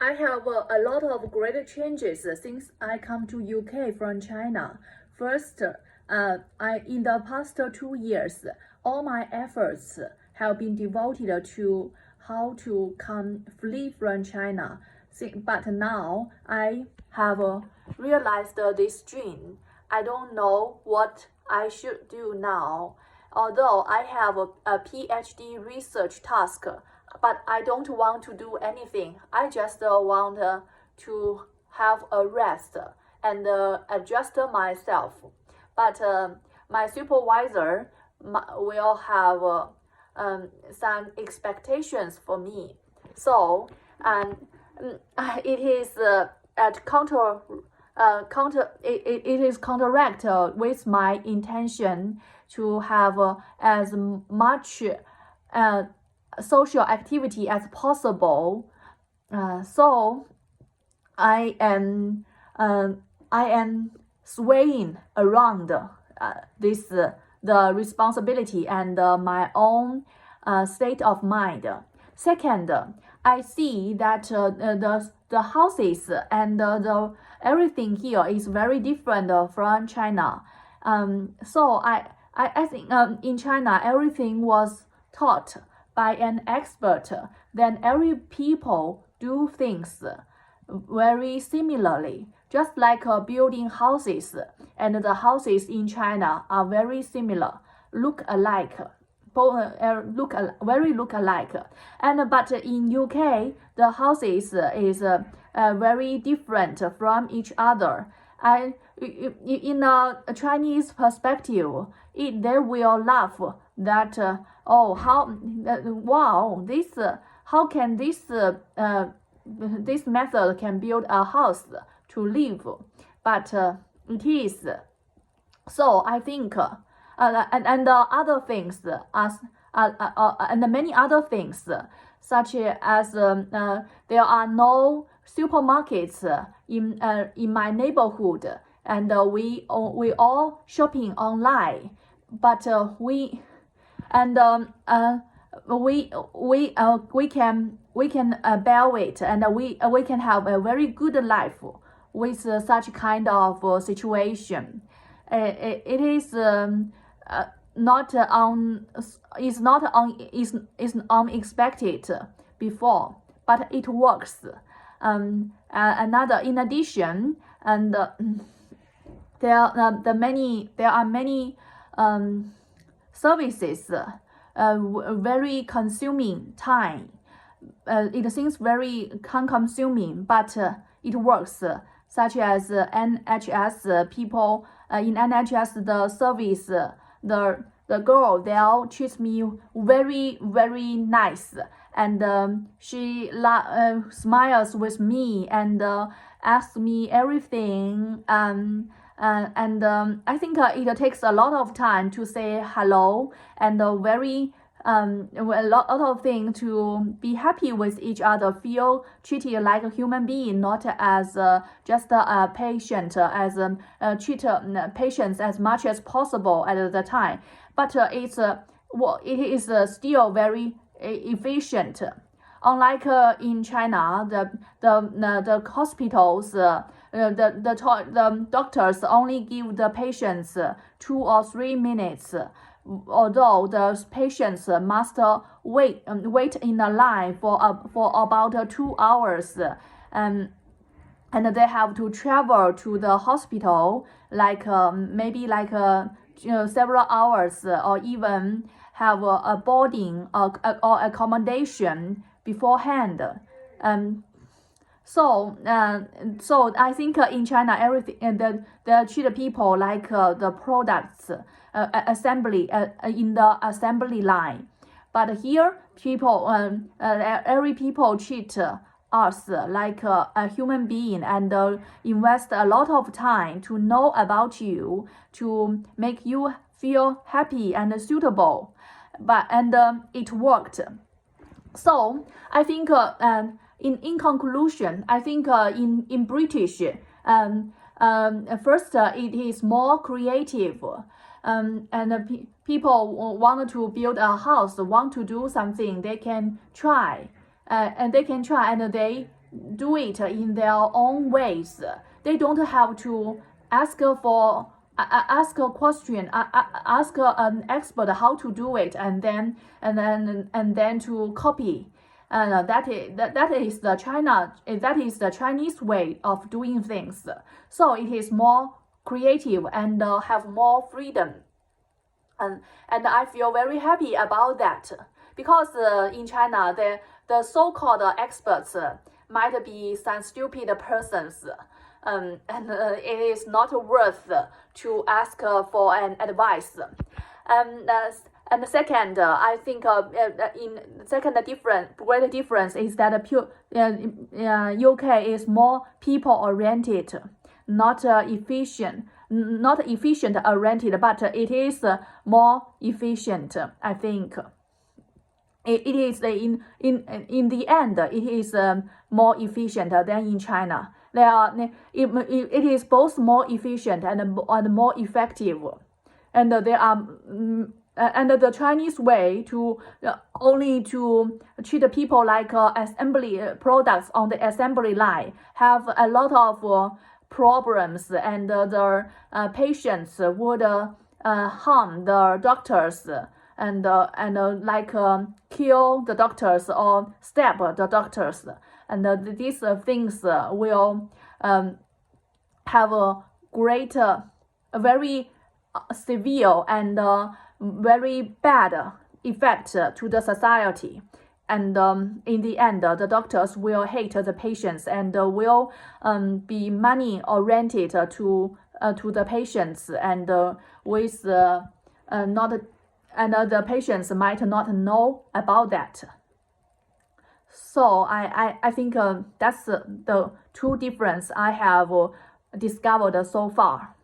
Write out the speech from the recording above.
I have a lot of great changes since I come to UK from China. First, in the past 2 years, all my efforts have been devoted to how to come flee from China. But now I have realized this dream. I don't know what I should do now. Although I have a PhD research task, but I don't want to do anything. I just want to have a rest and adjust myself. But my supervisor will have some expectations for me. So it is at it is counteract with my intention to have as much social activity as possible. So I am swaying around the responsibility and my own state of mind. Second, I see that the houses and the everything here is very different from China. So I think in China everything was taught by an expert. Then every people do things very similarly, just like building houses, and the houses in China are very similar, look alike. Very look alike, and but in UK the houses is very different from each other. In a Chinese perspective, they will laugh that how can this method can build a house to live, but it is. So I think and other things and many other things, such as there are no supermarkets in my neighborhood, and we all shopping online, but we can bear it, and we can have a very good life with such kind of situation. It is is unexpected before, but it works. In addition, and there are many services very consuming time. It seems very time-consuming, but it works. Such as NHS people in NHS, the service, the girl there treats me very nice, and she smiles with me and asks me everything. I think it takes a lot of time to say hello, and a lot of things to be happy with each other, feel treated like a human being, not as just a patient, as treat patients as much as possible at the time. But it is still very efficient. Unlike in China, the hospitals, the doctors only give the patients 2 or 3 minutes, although the patients must wait in a line for about 2 hours, and they have to travel to the hospital maybe several hours, or even have a boarding or accommodation beforehand. So I think in China everything they treat people like the products assembly in the assembly line. But here every people treat us like a human being, and invest a lot of time to know about you, to make you feel happy and suitable. And it worked. So I think in conclusion, I think in British, first it is more creative, and people want to build a house, want to do something, they can try, and do it in their own ways. They don't have to ask for ask a question, ask an expert how to do it, and then to copy. And that is the Chinese way of doing things. So it is more creative and have more freedom. And I feel very happy about that, because in China the so-called experts might be some stupid persons, and it is not worth to ask for an advice. And second, I think in second great difference is that UK is more people oriented, not efficient oriented, but it is more efficient. I think it is in the end it is more efficient than in China. It is both more efficient and more effective, and there are. And the Chinese way to only to treat people like assembly products on the assembly line have a lot of problems, and the patients would harm the doctors and like kill the doctors or stab the doctors, and these things will have a great, very severe and very bad effect to the society. And in the end, the doctors will hate the patients and will be money oriented to the patients, and with not and the patients might not know about that. So I think that's the two difference I have discovered so far.